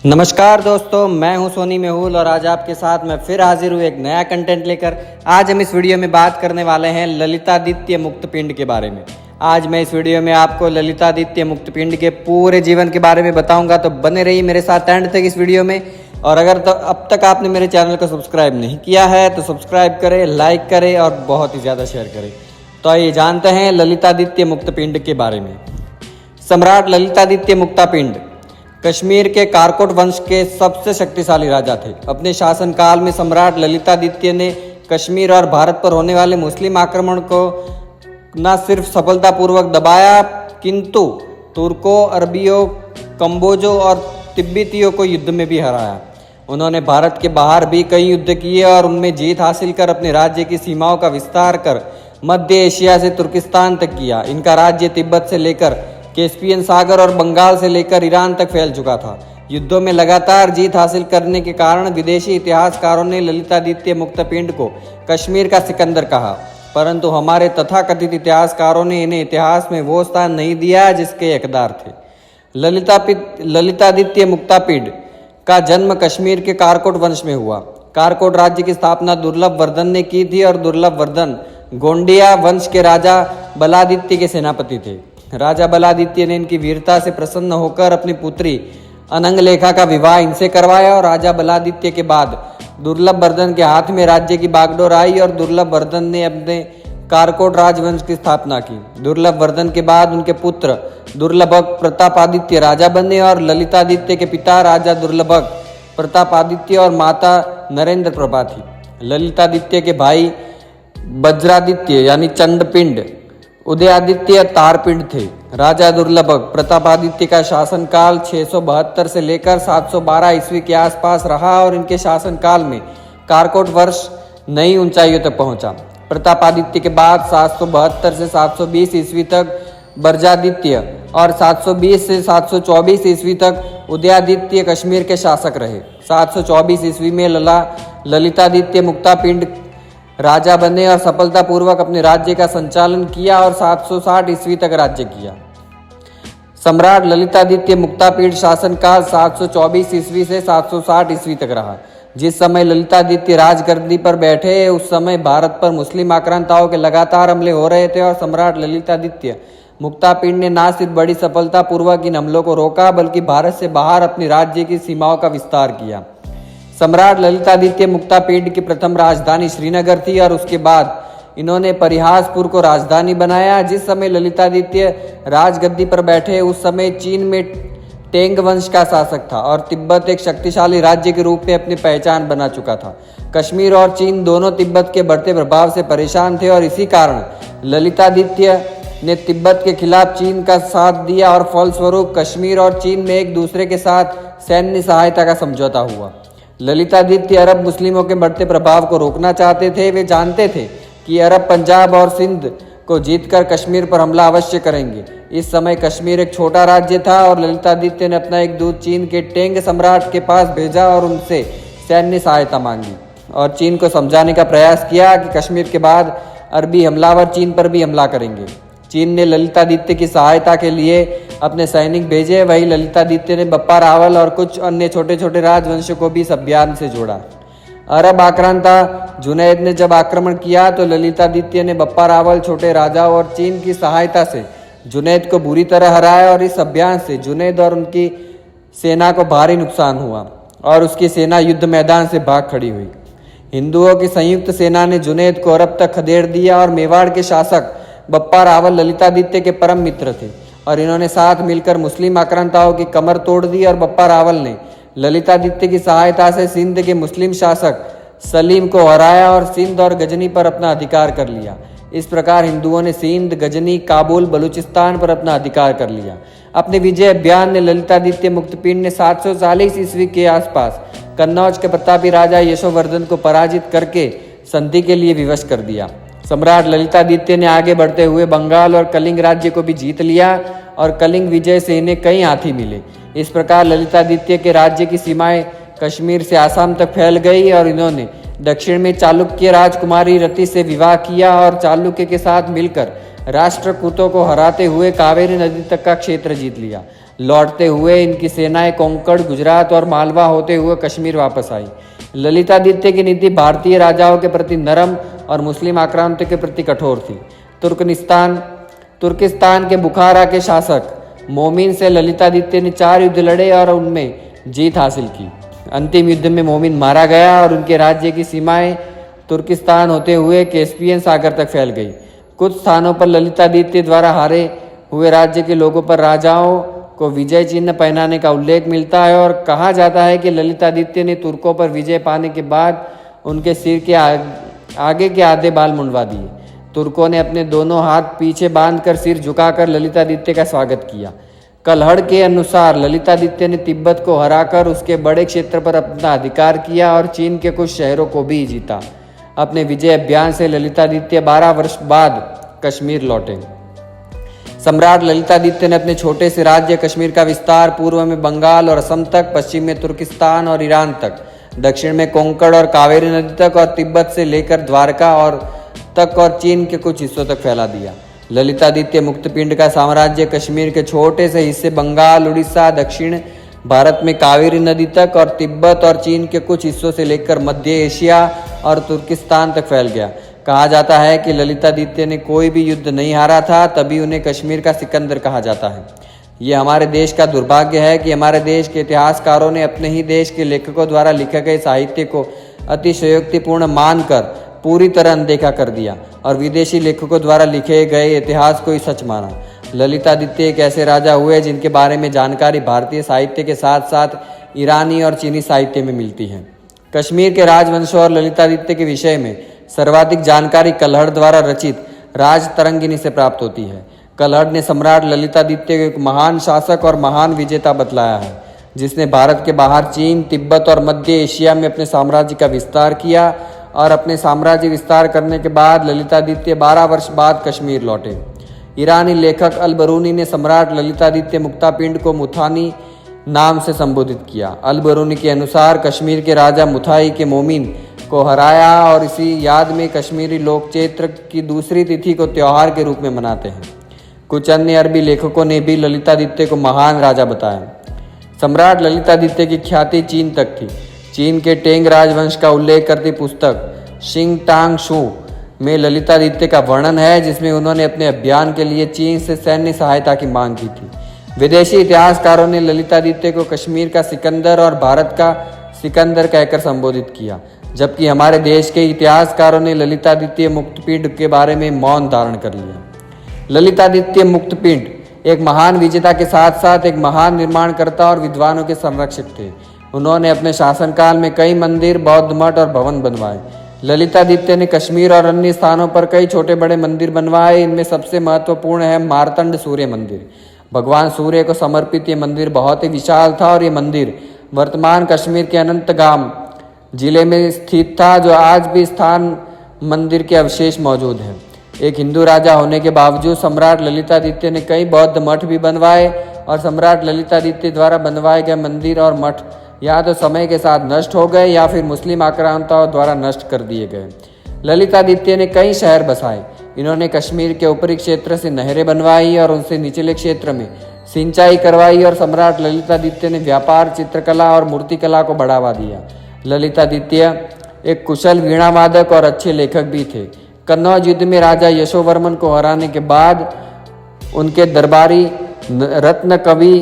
नमस्कार दोस्तों, मैं हूं सोनी मेहुल और आज आपके साथ मैं फिर हाजिर हूं एक नया कंटेंट लेकर। आज हम इस वीडियो में बात करने वाले हैं ललितादित्य मुक्तपिंड के बारे में। आज मैं इस वीडियो में आपको ललितादित्य मुक्तपिंड के पूरे जीवन के बारे में बताऊंगा, तो बने रहिए मेरे साथ एंड तक इस वीडियो में। और अगर अब तक आपने मेरे चैनल को सब्सक्राइब नहीं किया है तो सब्सक्राइब करें, लाइक करें और बहुत ही ज़्यादा शेयर करें। तो आइए जानते हैं ललितादित्य मुक्तपिंड के बारे में। सम्राट ललितादित्य मुक्तापिंड कश्मीर के कारकोट वंश के सबसे शक्तिशाली राजा थे। अपने शासनकाल में सम्राट ललितादित्य ने कश्मीर और भारत पर होने वाले मुस्लिम आक्रमण को न सिर्फ सफलतापूर्वक दबाया, किंतु तुर्कों, अरबियों, कंबोजों और तिब्बतियों को युद्ध में भी हराया। उन्होंने भारत के बाहर भी कई युद्ध किए और उनमें जीत हासिल कर अपने राज्य की सीमाओं का विस्तार कर मध्य एशिया से तुर्किस्तान तक किया। इनका राज्य तिब्बत से लेकर कैस्पियन सागर और बंगाल से लेकर ईरान तक फैल चुका था। युद्धों में लगातार जीत हासिल करने के कारण विदेशी इतिहासकारों ने ललितादित्य मुक्तपिंड को कश्मीर का सिकंदर कहा, परंतु हमारे तथाकथित इतिहासकारों ने इन्हें इतिहास में वो स्थान नहीं दिया जिसके हकदार थे। ललितादित्य मुक्तापिंड का जन्म कश्मीर के कारकोट वंश में हुआ। कारकोट राज्य की स्थापना दुर्लभ वर्धन ने की थी और दुर्लभ वर्धन गोंडिया वंश के राजा बलादित्य के सेनापति थे। राजा बलादित्य ने इनकी वीरता से प्रसन्न होकर अपनी पुत्री अनंगलेखा का विवाह इनसे करवाया और राजा बलादित्य के बाद दुर्लभ वर्धन के हाथ में राज्य की बागडोर आई और दुर्लभ वर्धन ने अपने कारकोट राजवंश की स्थापना की। दुर्लभ वर्धन के बाद उनके पुत्र दुर्लभक प्रतापादित्य राजा बने और ललितादित्य के पिता राजा दुर्लभक प्रतापादित्य और माता नरेंद्र प्रभा थी। ललितादित्य के भाई वज्रादित्य यानी चंडपिंड, उदयादित्य तारपिंड थे। राजा दुर्लभक प्रतापादित्य का शासनकाल 672 से लेकर 712 ईस्वी के आसपास रहा और इनके शासनकाल में कारकोट वर्ष नई ऊंचाइयों तक पहुंचा। प्रतापादित्य के बाद 772 से 720 ईस्वी तक बर्जादित्य और 720 से 724 ईस्वी तक उदयादित्य कश्मीर के शासक रहे। 724 ईस्वी में ललितादित्य मुक्तापिंड राजा बने और सफलतापूर्वक अपने राज्य का संचालन किया और 760 ईस्वी तक राज्य किया। सम्राट ललितादित्य मुक्तापिंड शासनकाल 724 ईस्वी से 760 ईस्वी तक रहा। जिस समय ललितादित्य राजगद्दी पर बैठे उस समय भारत पर मुस्लिम आक्रांताओं के लगातार हमले हो रहे थे और सम्राट ललितादित्य मुक्तापिंड ने न सिर्फ बड़ी सफलतापूर्वक इन हमलों को रोका बल्कि भारत से बाहर अपने राज्य की सीमाओं का विस्तार किया। सम्राट ललितादित्य मुक्तापिंड की प्रथम राजधानी श्रीनगर थी और उसके बाद इन्होंने परिहासपुर को राजधानी बनाया। जिस समय ललितादित्य राजगद्दी पर बैठे उस समय चीन में टेंग वंश का शासक था और तिब्बत एक शक्तिशाली राज्य के रूप में अपनी पहचान बना चुका था। कश्मीर और चीन दोनों तिब्बत के बढ़ते प्रभाव से परेशान थे और इसी कारण ललितादित्य ने तिब्बत के खिलाफ चीन का साथ दिया और फलस्वरूप कश्मीर और चीन में एक दूसरे के साथ सैन्य सहायता का समझौता हुआ। ललितादित्य अरब मुस्लिमों के बढ़ते प्रभाव को रोकना चाहते थे। वे जानते थे कि अरब पंजाब और सिंध को जीतकर कश्मीर पर हमला अवश्य करेंगे। इस समय कश्मीर एक छोटा राज्य था और ललितादित्य ने अपना एक दूत चीन के टेंग सम्राट के पास भेजा और उनसे सैन्य सहायता मांगी और चीन को समझाने का प्रयास किया कि कश्मीर के बाद अरबी हमलावर चीन पर भी हमला करेंगे। चीन ने ललितादित्य की सहायता के लिए अपने सैनिक भेजे। वही ललितादित्य ने बप्पा रावल और कुछ अन्य छोटे छोटे राजवंशों को भी इस अभियान से जोड़ा। अरब आक्रांता जुनैद ने जब आक्रमण किया तो ललितादित्य ने बप्पा रावल, छोटे राजाओं और चीन की सहायता से जुनैद को बुरी तरह हराया और इस अभियान से जुनैद और उनकी सेना को भारी नुकसान हुआ और उसकी सेना युद्ध मैदान से भाग खड़ी हुई। हिंदुओं की संयुक्त सेना ने जुनैद को अरब तक खदेड़ दिया और मेवाड़ के शासक बप्पा रावल ललितादित्य के परम मित्र थे और इन्होंने साथ मिलकर मुस्लिम आक्रांताओं की कमर तोड़ दी और बप्पा रावल ने ललितादित्य की सहायता से सिंध के मुस्लिम शासक सलीम को हराया और सिंध और गजनी पर अपना अधिकार कर लिया। इस प्रकार हिंदुओं ने सिंध, गजनी, काबुल, बलूचिस्तान पर अपना अधिकार कर लिया। अपने विजय अभियान ने ललितादित्य मुक्तपिंड ने 740 ईस्वी के आसपास कन्नौज के प्रतापी राजा यशोवर्धन को पराजित करके संधि के लिए विवश कर दिया। सम्राट ललितादित्य ने आगे बढ़ते हुए बंगाल और कलिंग राज्य को भी जीत लिया और कलिंग विजय से इन्हें कई हाथी मिले। इस प्रकार ललितादित्य के राज्य की सीमाएं कश्मीर से आसाम तक फैल गई और इन्होंने दक्षिण में चालुक्य राजकुमारी रति से विवाह किया और चालुक्य के साथ मिलकर राष्ट्रकूटों को हराते हुए कावेरी नदी तक का क्षेत्र जीत लिया। लौटते हुए इनकी सेनाएं कोंकण, गुजरात और मालवा होते हुए कश्मीर वापस आई। ललितादित्य की नीति भारतीय राजाओं के प्रति नरम और मुस्लिम आक्रांतियों के प्रति कठोर थी। तुर्किस्तान के बुखारा के शासक मोमिन से ललितादित्य ने 4 युद्ध लड़े और उनमें जीत हासिल की। अंतिम युद्ध में मोमिन मारा गया और उनके राज्य की सीमाएं तुर्किस्तान होते हुए कैस्पियन सागर तक फैल गई। कुछ स्थानों पर ललितादित्य द्वारा हारे हुए राज्य के लोगों पर राजाओं को विजय चिन्ह पहनाने का उल्लेख मिलता है और कहा जाता है कि ललितादित्य ने तुर्कों पर विजय पाने के बाद उनके सिर के आगे के आधे बाल मुंडवा दिए। तुर्कों ने अपने दोनों हाथ पीछे बांधकर सिर झुकाकर ललितादित्य का स्वागत किया। कलहड़ के अनुसार ललितादित्य ने तिब्बत को हराकर उसके बड़े क्षेत्र पर अपना अधिकार किया और चीन के कुछ शहरों को भी जीता। अपने विजय अभियान से ललितादित्य 12 वर्ष बाद कश्मीर लौटे। सम्राट ललितादित्य ने अपने छोटे से राज्य कश्मीर का विस्तार पूर्व में बंगाल और असम तक, पश्चिम में तुर्किस्तान और ईरान तक, दक्षिण में कोंकण और कावेरी नदी तक और तिब्बत से लेकर द्वारका और चीन के कुछ हिस्सों तक फैला दिया। ललितादित्य मुक्तपिंड का साम्राज्य कश्मीर के छोटे से हिस्से बंगाल, उड़ीसा, दक्षिण भारत में कावेरी नदी तक और तिब्बत और चीन के कुछ हिस्सों से लेकर मध्य एशिया और तुर्किस्तान तक फैल गया। कहा जाता है कि ललितादित्य ने कोई भी युद्ध नहीं हारा था, तभी उन्हें कश्मीर का सिकंदर कहा जाता है। ये हमारे देश का दुर्भाग्य है कि हमारे देश के इतिहासकारों ने अपने ही देश के लेखकों द्वारा लिखे गए साहित्य को अतिशयोक्तिपूर्ण मानकर पूरी तरह अनदेखा कर दिया और विदेशी लेखकों द्वारा लिखे गए इतिहास को ही सच माना। ललितादित्य एक ऐसे राजा हुए जिनके बारे में जानकारी भारतीय साहित्य के साथ साथ ईरानी और चीनी साहित्य में मिलती है। कश्मीर के राजवंशों और ललितादित्य के विषय में सर्वाधिक जानकारी कलहड़ द्वारा रचित राज तरंगिनी से प्राप्त होती है। कलहड़ ने सम्राट ललितादित्य को एक महान शासक और महान विजेता बतलाया है, जिसने भारत के बाहर चीन, तिब्बत और मध्य एशिया में अपने साम्राज्य का विस्तार किया और अपने साम्राज्य विस्तार करने के बाद ललितादित्य 12 वर्ष बाद कश्मीर लौटे। ईरानी लेखक अल-बरूनी ने सम्राट ललितादित्य मुक्तापिंड को मुथानी नाम से संबोधित किया। अल-बरूनी के अनुसार कश्मीर के राजा मुथाई के मोमिन को हराया और इसी याद में कश्मीरी लोग चैत्र की दूसरी तिथि को त्योहार के रूप में मनाते हैं। कुछ अन्य अरबी लेखकों ने भी ललितादित्य को महान राजा बताया। सम्राट ललितादित्य की ख्याति चीन तक थी। चीन के टेंग राजवंश का उल्लेख करती पुस्तक शिंग टांग शू में ललितादित्य का वर्णन है, जिसमें उन्होंने अपने अभियान के लिए चीन से सैन्य सहायता की मांग की थी। विदेशी इतिहासकारों ने ललितादित्य को कश्मीर का सिकंदर और भारत का सिकंदर कहकर संबोधित किया, जबकि हमारे देश के इतिहासकारों ने ललितादित्य मुक्तपिंड के बारे में मौन धारण कर लिया। ललितादित्य मुक्तपिंड एक महान विजेता के साथ साथ एक महान निर्माणकर्ता और विद्वानों के संरक्षक थे। उन्होंने अपने शासनकाल में कई मंदिर, बौद्ध मठ और भवन बनवाए। ललितादित्य ने कश्मीर और अन्य स्थानों पर कई छोटे बड़े मंदिर बनवाए। इनमें सबसे महत्वपूर्ण है मार्तंड सूर्य मंदिर। भगवान सूर्य को समर्पित ये मंदिर बहुत ही विशाल था और ये मंदिर वर्तमान कश्मीर के अनंतगाम जिले में स्थित था, जो आज भी स्थान मंदिर के अवशेष मौजूद हैं। एक हिंदू राजा होने के बावजूद सम्राट ललितादित्य ने कई बौद्ध मठ भी बनवाए और सम्राट ललितादित्य द्वारा बनवाए गए मंदिर और मठ या तो समय के साथ नष्ट हो गए या फिर मुस्लिम आक्रांताओं द्वारा नष्ट कर दिए गए। ललितादित्य ने कई शहर बसाए। इन्होंने कश्मीर के ऊपरी क्षेत्र से नहरें बनवाई और उनसे निचले क्षेत्र में सिंचाई करवाई और सम्राट ललितादित्य ने व्यापार, चित्रकला और मूर्तिकला को बढ़ावा दिया। ललितादित्य एक कुशल वीणा वादक और अच्छे लेखक भी थे। कन्नौज युद्ध में राजा यशोवर्मन को हराने के बाद उनके दरबारी रत्न कवि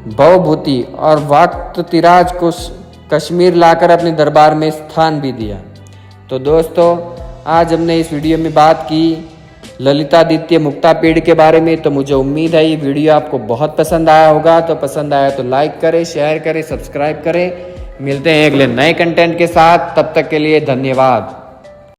भवभूति और वाक्ततिराज को कश्मीर लाकर अपने दरबार में स्थान भी दिया। तो दोस्तों, आज हमने इस वीडियो में बात की ललितादित्य मुक्तापिंड के बारे में। तो मुझे उम्मीद है ये वीडियो आपको बहुत पसंद आया होगा। तो पसंद आया तो लाइक करें, शेयर करें, सब्सक्राइब करें। मिलते हैं अगले नए कंटेंट के साथ। तब तक के लिए धन्यवाद।